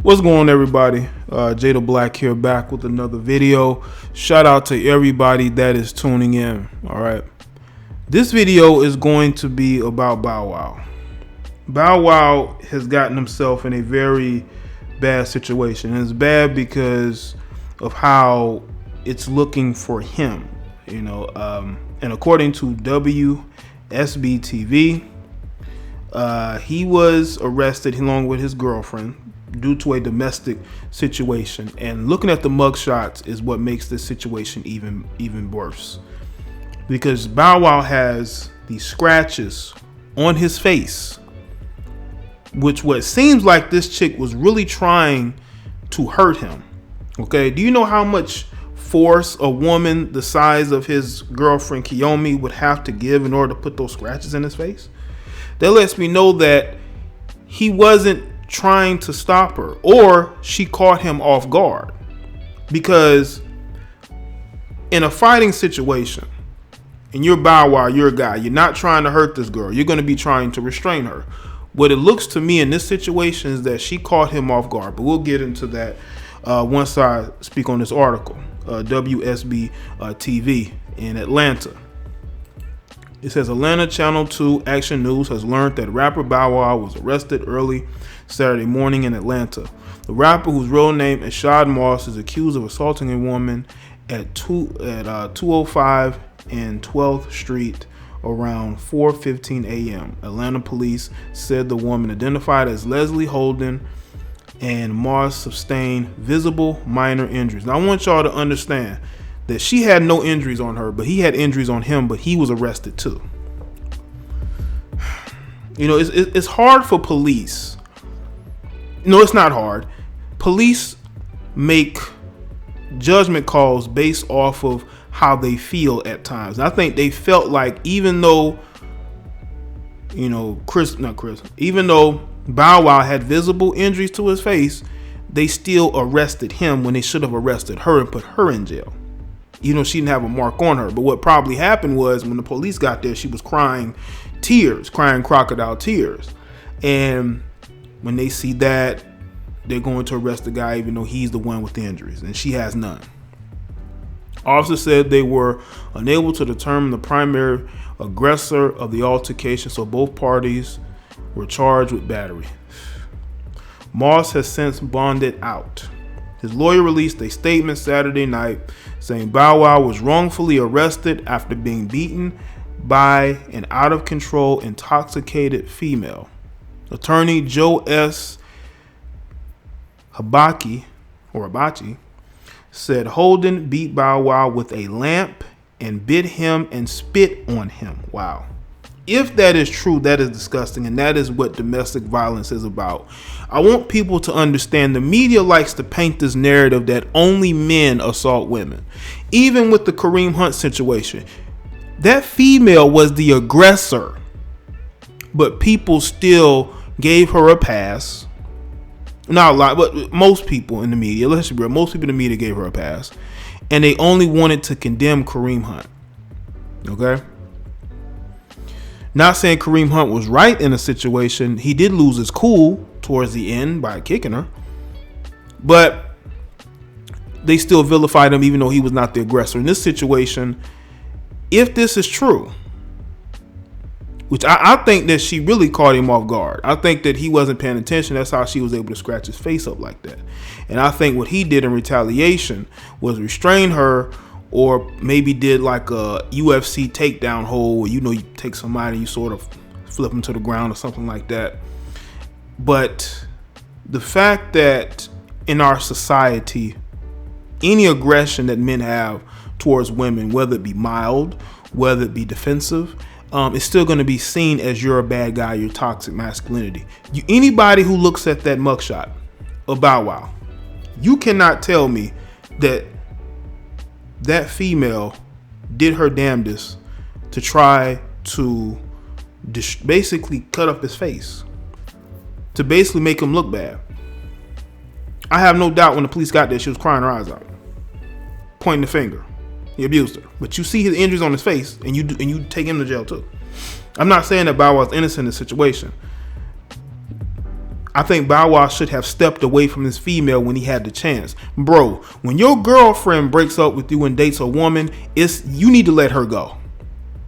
What's going on, everybody? Jay the Black here, back with another video. Shout out to everybody that is tuning in. All right, this video is going to be about Bow Wow. Bow Wow has gotten himself in a very bad situation, and it's bad because of how it's looking for him. And according to JDBTv, he was arrested along with his girlfriend due to a domestic situation, and looking at the mugshots is what makes this situation even worse, because Bow Wow has these scratches on his face, which what seems like this chick was really trying to hurt him. Okay, do you know how much force a woman the size of his girlfriend Kiyomi would have to give in order to put those scratches in his face? That lets me know that he wasn't trying to stop her, or she caught him off guard, because in a fighting situation, and you're Bow Wow, you're a guy, you're not trying to hurt this girl, you're going to be trying to restrain her. What it looks to me in this situation is that she caught him off guard, but we'll get into that once I speak on this article. WSB-TV in Atlanta. It says Atlanta Channel 2 Action News has learned that rapper Bow Wow was arrested early Saturday morning in Atlanta. The rapper, whose real name is Shad Moss, is accused of assaulting a woman at 205 and 12th Street around 4:15 a.m. Atlanta police said the woman, identified as Leslie Holden, and Moss sustained visible minor injuries. Now I want y'all to understand that she had no injuries on her, but he had injuries on him, but he was arrested too. It's hard for police. No, it's not hard. Police make judgment calls based off of how they feel at times. And I think they felt like, even though, even though Bow Wow had visible injuries to his face, they still arrested him when they should have arrested her and put her in jail. She didn't have a mark on her. But what probably happened was, when the police got there, she was crying crocodile tears. And when they see that, they're going to arrest the guy, even though he's the one with the injuries, and she has none. Officers said they were unable to determine the primary aggressor of the altercation, so both parties were charged with battery. Moss has since bonded out. His lawyer released a statement Saturday night saying Bow Wow was wrongfully arrested after being beaten by an out-of-control, intoxicated female. Attorney Joe S. Hibachi said Holden beat Bow Wow with a lamp and bit him and spit on him. Wow. If that is true, that is disgusting, and that is what domestic violence is about. I want people to understand the media likes to paint this narrative that only men assault women. Even with the Kareem Hunt situation, that female was the aggressor, but people still gave her a pass. Not a lot, but most people in the media, let's be real, most people in the media gave her a pass, and they only wanted to condemn Kareem Hunt. Okay? Not saying Kareem Hunt was right in a situation. He did lose his cool towards the end by kicking her, but they still vilified him even though he was not the aggressor. In this situation, if this is true, which I think that she really caught him off guard. I think that he wasn't paying attention. That's how she was able to scratch his face up like that. And I think what he did in retaliation was restrain her, or maybe did like a UFC takedown hold where, you take somebody, you sort of flip them to the ground or something like that. But the fact that in our society, any aggression that men have towards women, whether it be mild, whether it be defensive, it's still going to be seen as you're a bad guy, you're toxic masculinity. Anybody who looks at that mugshot of Bow Wow, you cannot tell me that that female did her damnedest to try to basically cut up his face, to basically make him look bad. I have no doubt when the police got there, she was crying her eyes out, pointing the finger. He abused her, but you see his injuries on his face, and you take him to jail too. I'm not saying that Bow Wow's innocent in this situation. I think Bow Wow should have stepped away from this female when he had the chance. Bro, when your girlfriend breaks up with you and dates a woman, you need to let her go.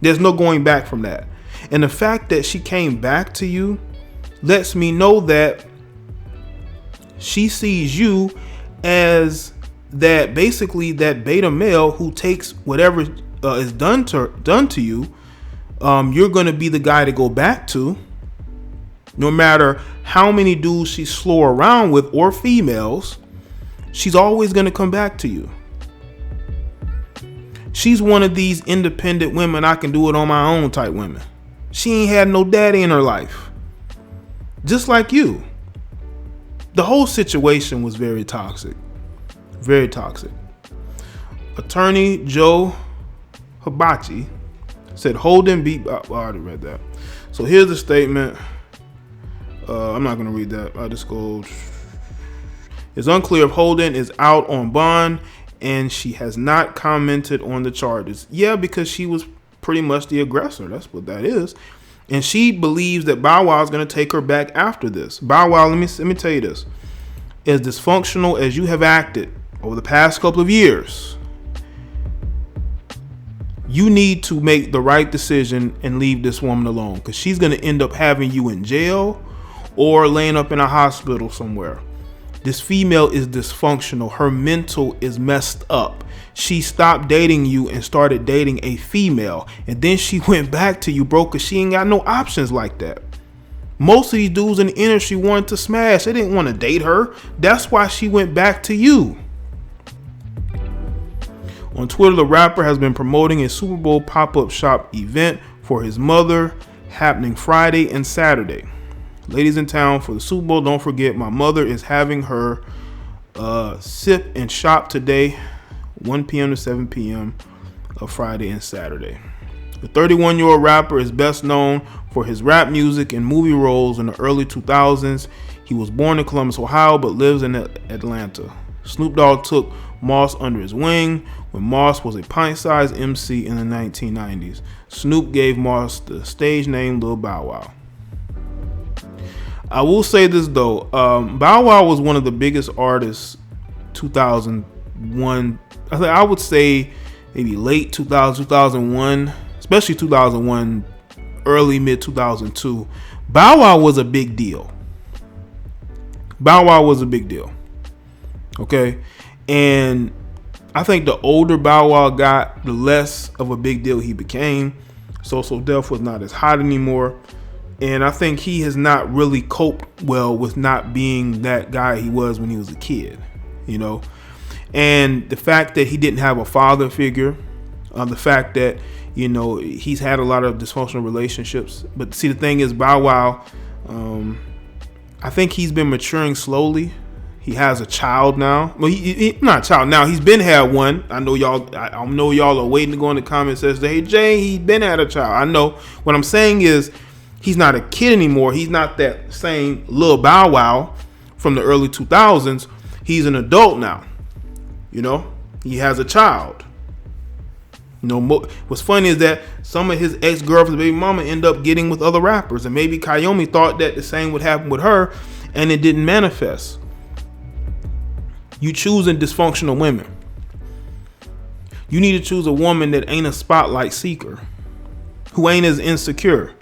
There's no going back from that. And the fact that she came back to you lets me know that she sees you as that, basically that beta male who takes whatever is done to you. You're going to be the guy to go back to. No matter how many dudes she slow around with, or females, she's always going to come back to you. She's one of these independent women, I can do it on my own type women. She ain't had no daddy in her life. Just like you. The whole situation was very toxic. Very toxic. Attorney Joe Hibachi said Holden beat... I already read that. So here's the statement. I'm not going to read that. I just go. It's unclear if Holden is out on bond, and she has not commented on the charges. Yeah, because she was pretty much the aggressor. That's what that is. And she believes that Bow Wow is going to take her back after this. Bow Wow, let me tell you this. As dysfunctional as you have acted over the past couple of years, you need to make the right decision and leave this woman alone, because she's going to end up having you in jail or laying up in a hospital somewhere. This female is dysfunctional. Her mental is messed up. She stopped dating you and started dating a female, and then she went back to you, bro, because she ain't got no options like that. Most of these dudes in the industry wanted to smash. They didn't want to date her. That's why she went back to you. On Twitter, the rapper has been promoting a Super Bowl pop-up shop event for his mother happening Friday and Saturday. Ladies in town for the Super Bowl, don't forget my mother is having her sip and shop today, 1 p.m. to 7 p.m. of Friday and Saturday. The 31-year-old rapper is best known for his rap music and movie roles in the early 2000s. He was born in Columbus, Ohio, but lives in Atlanta. Snoop Dogg took Moss under his wing when Moss was a pint-sized MC in the 1990s. Snoop gave Moss the stage name Lil Bow Wow. I will say this though, Bow Wow was one of the biggest artists 2001. I would say maybe late 2000, 2001, especially 2001, early mid 2002. Bow Wow was a big deal. Bow Wow was a big deal. Okay, and I think the older Bow Wow got, the less of a big deal he became. So Def was not as hot anymore. And I think he has not really coped well with not being that guy he was when he was a kid, you know. And the fact that he didn't have a father figure, the fact that, you know, he's had a lot of dysfunctional relationships. But see, the thing is, Bow Wow, I think he's been maturing slowly. He has a child now. Well, he not a child now. He's been had one. I know y'all are waiting to go in the comments and say, hey, Jay, he's been had a child. I know. What I'm saying is, he's not a kid anymore. He's not that same Lil Bow Wow from the early 2000s. He's an adult now. You know, he has a child. You know, what's funny is that some of his ex-girlfriends, baby mama, end up getting with other rappers, and maybe Kiyomi thought that the same would happen with her, and it didn't manifest. You choosing dysfunctional women. You need to choose a woman that ain't a spotlight seeker, who ain't as insecure.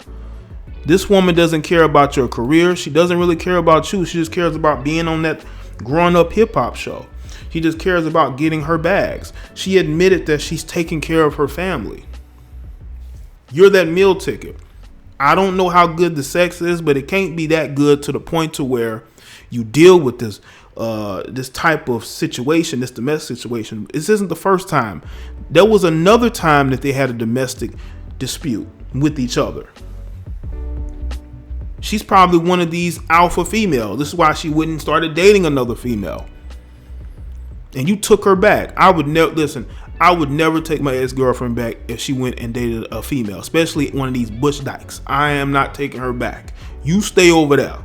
This woman doesn't care about your career. She doesn't really care about you. She just cares about being on that growing up hip hop show. She just cares about getting her bags. She admitted that she's taking care of her family. You're that meal ticket. I don't know how good the sex is, but it can't be that good to the point to where you deal with this type of situation, this domestic situation. This isn't the first time. There was another time that they had a domestic dispute with each other. She's probably one of these alpha females. This is why she wouldn't started dating another female. And you took her back. I would never take my ex-girlfriend back if she went and dated a female, especially one of these bush dykes. I am not taking her back. You stay over there.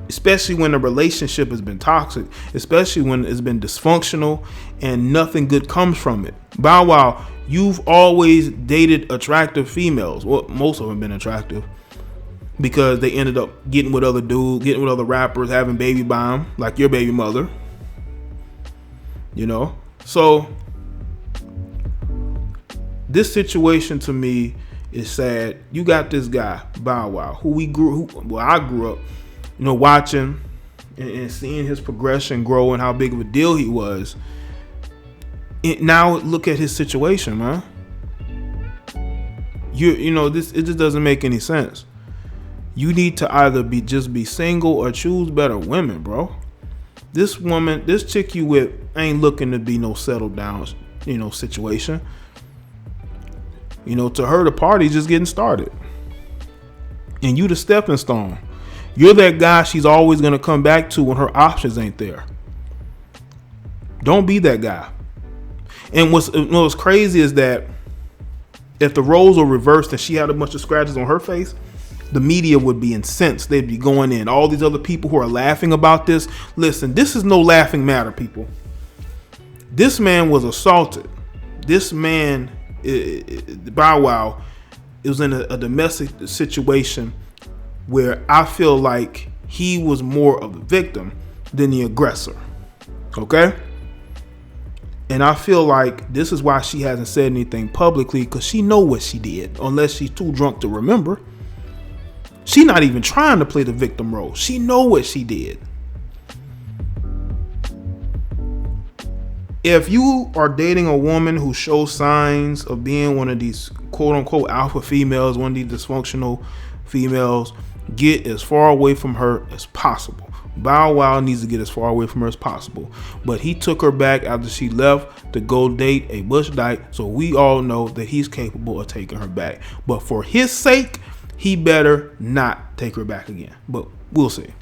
Especially when the relationship has been toxic, especially when it's been dysfunctional and nothing good comes from it. Bow Wow, you've always dated attractive females. Well, most of them have been attractive. because they ended up getting with other dudes, getting with other rappers, having baby by him, like your baby mother. You know? So this situation to me is sad. You got this guy, Bow Wow, I grew up, you know, watching and seeing his progression grow and how big of a deal he was. Now look at his situation, man. You know, it just doesn't make any sense. You need to either be single or choose better women, bro. This chick you with ain't looking to be no settled down, you know, situation. You know, to her, the party's just getting started. And you the stepping stone. You're that guy she's always going to come back to when her options ain't there. Don't be that guy. And what's crazy is that if the roles were reversed and she had a bunch of scratches on her face, the media would be incensed. They'd be going in. All these other people who are laughing about this. Listen, this is no laughing matter, people. This man was assaulted. This man, Bow Wow, was in a domestic situation where I feel like he was more of the victim than the aggressor. Okay? And I feel like this is why she hasn't said anything publicly, because she know what she did, unless she's too drunk to remember. She not even trying to play the victim role. She know what she did. If you are dating a woman who shows signs of being one of these quote unquote alpha females, one of these dysfunctional females, get as far away from her as possible. Bow Wow needs to get as far away from her as possible. But he took her back after she left to go date a Bush Dyke, so we all know that he's capable of taking her back. But for his sake, he better not take her back again. But we'll see.